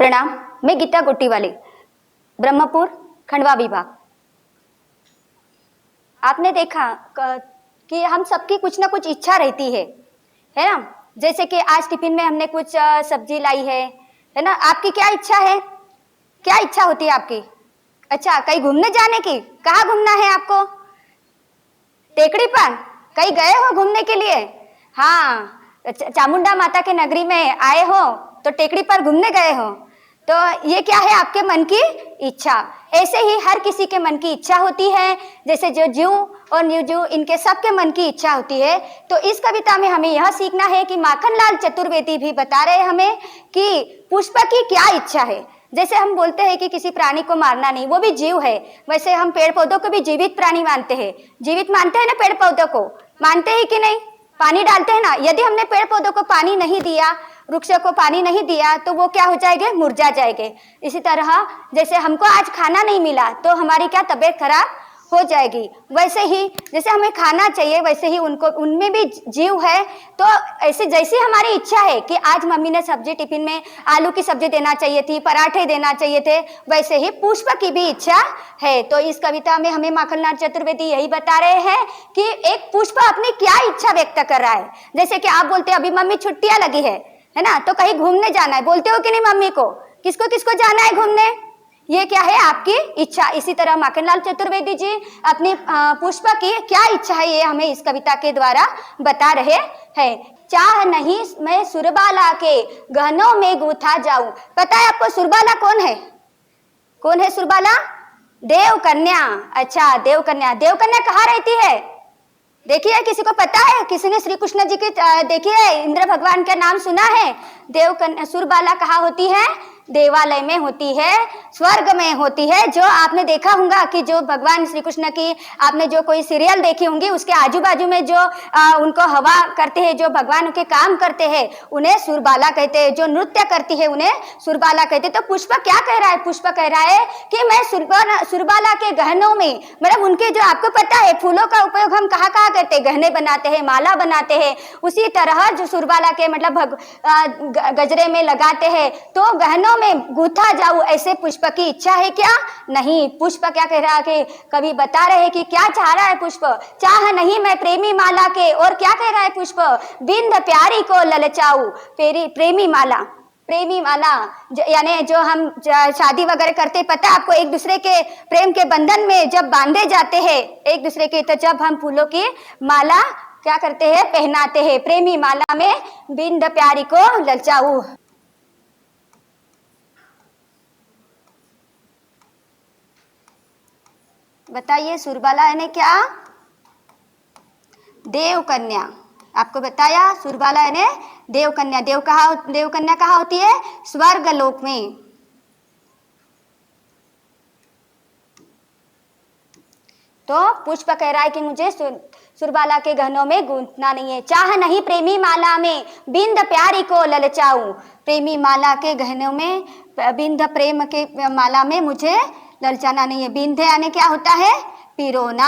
प्रणाम, मैं गीता गोटीवाले, ब्रह्मपुर खंडवा विभाग। आपने देखा कि हम सबकी कुछ ना कुछ इच्छा रहती है ना। जैसे कि आज टिफिन में हमने कुछ सब्जी लाई है ना। आपकी क्या इच्छा है? क्या इच्छा होती है आपकी? अच्छा, कहीं घूमने जाने की? कहाँ घूमना है आपको? टेकड़ी पर कहीं गए हो घूमने के लिए? हाँ, चामुंडा माता के नगरी में आए हो तो टेकड़ी पर घूमने गए हो। तो ये क्या है? आपके मन की इच्छा। ऐसे ही हर किसी के मन की इच्छा होती है, जैसे जो जीव और निर्जीव इनके सबके मन की इच्छा होती है। तो इस कविता में हमें यह सीखना है कि माखनलाल चतुर्वेदी भी बता रहे हमें कि पुष्प की क्या इच्छा है। जैसे हम बोलते हैं कि किसी प्राणी को मारना नहीं, वो भी जीव है, वैसे हम पेड़ पौधों को भी जीवित प्राणी मानते हैं। जीवित मानते हैं ना पेड़ पौधों को? मानते हैं कि नहीं? पानी डालते हैं ना। यदि हमने पेड़ पौधों को पानी नहीं दिया, वृक्ष को पानी नहीं दिया, तो वो क्या हो जाएंगे? मुरझा जाएंगे। इसी तरह जैसे हमको आज खाना नहीं मिला तो हमारी क्या तबीयत खराब हो जाएगी। वैसे ही जैसे हमें खाना चाहिए, वैसे ही उनको, उनमें भी जीव है। तो ऐसे जैसी हमारी इच्छा है कि आज मम्मी ने सब्जी टिफिन में आलू की सब्जी देना चाहिए थी, पराठे देना चाहिए थे, वैसे ही पुष्प की भी इच्छा है। तो इस कविता में हमें माखनलाल चतुर्वेदी यही बता रहे हैं कि एक पुष्प अपनी क्या इच्छा व्यक्त कर रहा है। जैसे कि आप बोलते हैं अभी मम्मी छुट्टियां लगी है ना, तो कहीं घूमने जाना है, बोलते हो कि नहीं मम्मी को? किसको किसको जाना है घूमने? ये क्या है? आपकी इच्छा। इसी तरह माखनलाल चतुर्वेदी जी अपनी पुष्प की क्या इच्छा है ये हमें इस कविता के द्वारा बता रहे हैं। चाह नहीं मैं सुरबाला के गहनों में गूथा जाऊं। पता है आपको सुरबाला कौन है? कौन है सुरबाला? देव कन्या। अच्छा, देव कन्या। देव कन्या कहाँ रहती है? देखिए, किसी को पता है? किसी ने श्री कृष्ण जी की देखिए इंद्र भगवान का नाम सुना है? देव कन्या सुरबाला कहाँ होती है? देवालय में होती है, स्वर्ग में होती है। जो आपने देखा होगा कि जो भगवान श्री कृष्ण की आपने जो कोई सीरियल देखी होंगी, उसके आजू बाजू में जो उनको हवा करते हैं, जो भगवान के काम करते हैं, उन्हें सुरबाला कहते हैं। जो नृत्य करती है उन्हें सुरबाला कहते हैं। तो पुष्प क्या कह रहा है? पुष्प कह रहा है कि मैं सुरबाला के गहनों में, मतलब उनके जो, आपको पता है फूलों का उपयोग हम कहाँ कहाँ करते हैं? गहने बनाते हैं, माला बनाते हैं। उसी तरह जो सुरबाला के मतलब गजरे में लगाते हैं। तो गहनों में गूथा जाऊं, ऐसे पुष्प की इच्छा है क्या? नहीं। पुष्प क्या कह रहा है कि कवि बता रहे हैं कि क्या चाह रहा है पुष्प? चाह नहीं मैं प्रेमी माला के, और क्या कह रहा है पुष्प? बिंद प्यारी को ललचाऊं। प्रेमी माला, प्रेमी माला यानी जो हम शादी वगैरह करते, पता है आपको, एक दूसरे के प्रेम के बंधन में जब बांधे जाते हैं एक दूसरे के, तो जब हम फूलों की माला क्या करते हैं? पहनाते हैं। प्रेमी माला में बिंद प्यारी को ललचाऊं। बताइए सुरबाला यानी क्या? देव कन्या। आपको बताया सुरबाला यानी देव कन्या। देव कन्या कहाँ होती है? स्वर्ग लोक में। तो पुष्प कह रहा है कि मुझे सुरबाला के गहनों में गूंथना नहीं है। चाह नहीं प्रेमी माला में बिंद प्यारी को ललचाऊं। प्रेमी माला के गहनों में, बिंद प्रेम के माला में मुझे ललचाना नहीं है। बिंद यानी क्या होता है? पिरोना।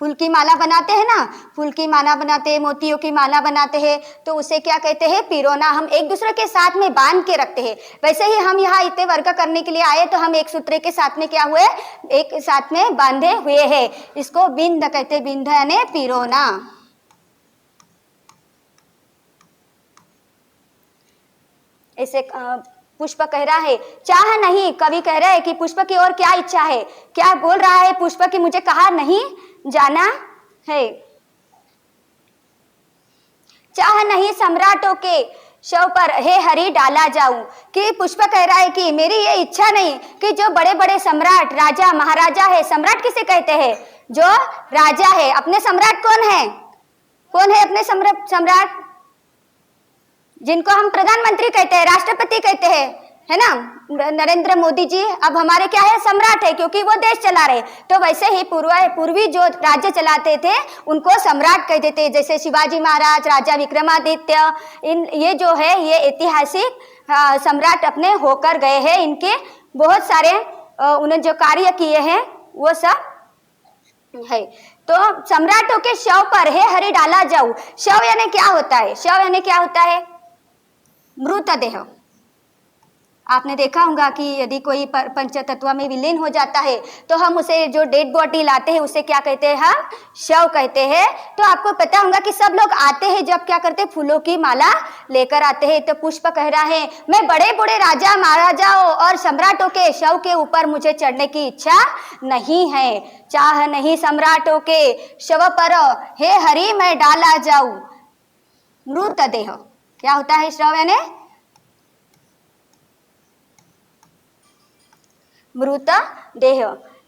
फूल की माला बनाते हैं ना, फूल की माला बनाते हैं, मोतियों की माला बनाते हैं, तो उसे क्या कहते हैं? पिरोना। हम एक दूसरे के साथ में बांध के रखते हैं। वैसे ही हम यहाँ इतने वर्ग करने के लिए आए तो हम एक सूत्र के साथ में क्या हुए? एक साथ में बांधे हुए हैं। इसको बिंद कहते हैं। बिंद यानी पिरोना। ऐसे पुष्प कह रहा है चाह नहीं, कवि कह रहा है कि पुष्प की और क्या इच्छा है? क्या बोल रहा है पुष्प की? मुझे कहा नहीं जाना है। चाह नहीं सम्राटों के शव पर हे हरि डाला जाऊं। कि पुष्प कह रहा है कि मेरी ये इच्छा नहीं कि जो बड़े बड़े सम्राट, राजा महाराजा है, सम्राट किसे कहते हैं? जो राजा है। अपने सम्राट कौन है? कौन है अपने सम्राट? जिनको हम प्रधानमंत्री कहते हैं, राष्ट्रपति कहते हैं, है ना। नरेंद्र मोदी जी अब हमारे क्या है? सम्राट है, क्योंकि वो देश चला रहे। तो वैसे ही पूर्वी जो राज्य चलाते थे उनको सम्राट कहते थे। जैसे शिवाजी महाराज, राजा विक्रमादित्य, ये जो है ये ऐतिहासिक सम्राट अपने होकर गए हैं। इनके बहुत सारे उन्हें जो कार्य किए हैं वो सब है। तो सम्राटों के शव पर हे हरि डाला जाऊं। शव यानी क्या होता है? शव यानी क्या होता है? मृतदेह। आपने देखा होगा कि यदि कोई पंचतत्व में विलीन हो जाता है तो हम उसे जो डेड बॉडी लाते हैं उसे क्या कहते हैं, हम शव कहते हैं। तो आपको पता होगा कि सब लोग आते हैं जब क्या करते हैं, फूलों की माला लेकर आते हैं। तो पुष्प कह रहा है मैं बड़े बड़े राजा महाराजाओं और सम्राटों के शव के ऊपर मुझे चढ़ने की इच्छा नहीं है, चाह नहीं सम्राटों के शव पर हे हरि मैं डाला जाऊं मृतदेह। क्या होता है शव यानी मृत देह,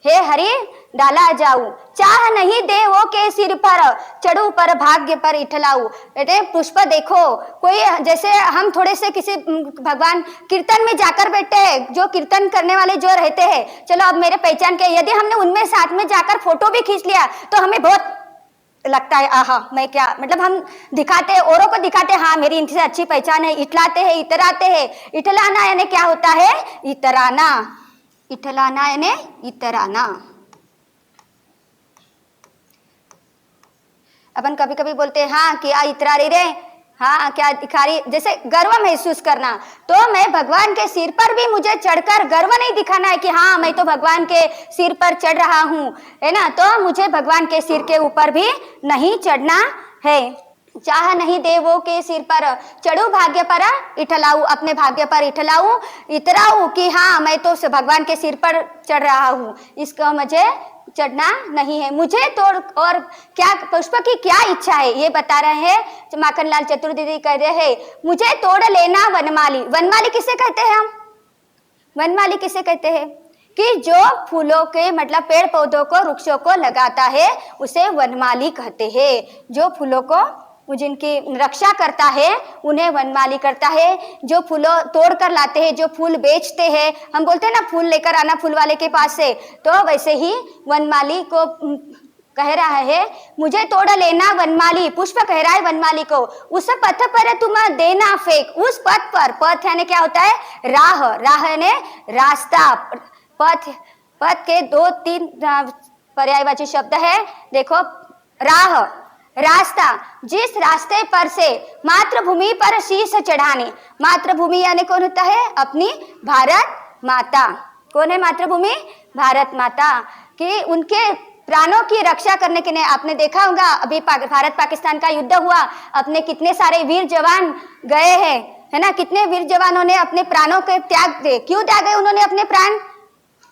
हे हरि डाला जाऊं चाह नहीं देवों के सिर पर चढ़ू पर भाग्य पर इठलाऊ। बेटे पुष्प देखो, कोई जैसे हम थोड़े से किसी भगवान कीर्तन में जाकर बैठे हैं, जो कीर्तन करने वाले जो रहते हैं, चलो अब मेरे पहचान के, यदि हमने उनमें साथ में जाकर फोटो भी खींच लिया तो हमें बहुत लगता है आहा मैं क्या, मतलब हम दिखाते हैं औरों को दिखाते हैं हाँ मेरी इनसे अच्छी पहचान है, इठलाते हैं इतराते हैं। इठलाना यानी क्या होता है, इतराना, इठलाना यानी इतराना। अपन कभी कभी बोलते हैं हाँ क्या इतरा रही रे, हाँ क्या दिखा रही, जैसे गर्व महसूस करना। तो मैं भगवान के सिर पर भी मुझे चढ़कर गर्व नहीं दिखाना है कि हाँ मैं तो भगवान के सिर पर चढ़ रहा हूँ, है ना। तो मुझे भगवान के सिर के ऊपर भी नहीं चढ़ना है। चाह नहीं देवों के सिर पर चढ़ू भाग्य पर इठलाऊ, अपने भाग्य पर इठलाऊ इतराऊ कि हाँ मैं तो भगवान के सिर पर चढ़ रहा हूँ, इसको मुझे चढ़ना नहीं है। मुझे तो और क्या पुष्प की क्या इच्छा है ये बता रहे हैं माखनलाल चतुर्वेदी कह रहे हैं मुझे तोड़ लेना वनमाली। वनमाली किसे कहते हैं हम, वनमाली किसे कहते हैं कि जो फूलों के मतलब पेड़ पौधों को वृक्षों को लगाता है उसे वनमाली कहते हैं। जो फूलों को जिनकी रक्षा करता है उन्हें वनमाली करता है। जो फूलों तोड़ कर लाते हैं, जो फूल बेचते हैं, हम बोलते हैं ना फूल लेकर आना फूल वाले के पास से, तो वैसे ही वनमाली को कह रहा है मुझे तोड़ लेना वनमाली। पुष्प कह रहा है वनमाली को उस पथ पर तुम देना फेंक, उस पथ पर, पथ यानी क्या होता है, राह, राह यानी रास्ता, पथ, पथ के दो तीन पर्यायवाची शब्द है, देखो राह रास्ता, जिस रास्ते पर से मातृभूमि पर शीश चढ़ाने। मातृभूमि यानी कौन होता है, अपनी भारत माता। कौन है मातृभूमि, भारत माता, कि उनके प्राणों की रक्षा करने के लिए। आपने देखा होगा अभी भारत पाकिस्तान का युद्ध हुआ, अपने कितने सारे वीर जवान गए हैं, है ना, कितने वीर जवानों ने अपने प्राणों के त्याग दे। क्यों त्यागे उन्होंने अपने प्राण,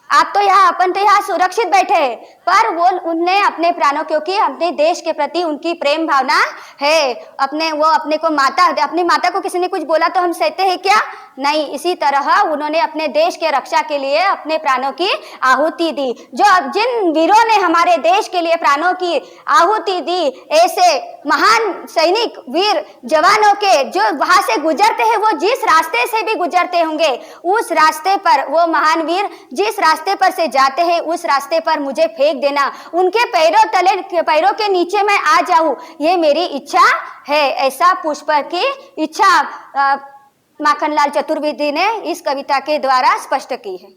आप तो यहाँ अपन तो यहाँ सुरक्षित बैठे हैं, पर वो उनने अपने प्राणों, क्योंकि अपने देश के प्रति उनकी प्रेम भावना है, अपने वो अपने को माता, अपनी माता को किसी ने कुछ बोला तो हम सहते हैं क्या, नहीं। इसी तरह उन्होंने अपने देश के रक्षा के लिए अपने प्राणों की आहुति दी। जो जिन वीरों ने हमारे देश के लिए प्राणों की आहुति दी, ऐसे महान सैनिक वीर जवानों के जो वहां से गुजरते हैं, वो जिस रास्ते से भी गुजरते होंगे, उस रास्ते पर वो महान वीर जिस रास्ते पर से जाते हैं उस रास्ते पर मुझे फेंक देना, उनके पैरों तले, पैरों के नीचे मैं आ जाऊं, ये मेरी इच्छा है। ऐसा पुष्प की इच्छा माखनलाल चतुर्वेदी ने इस कविता के द्वारा स्पष्ट की है।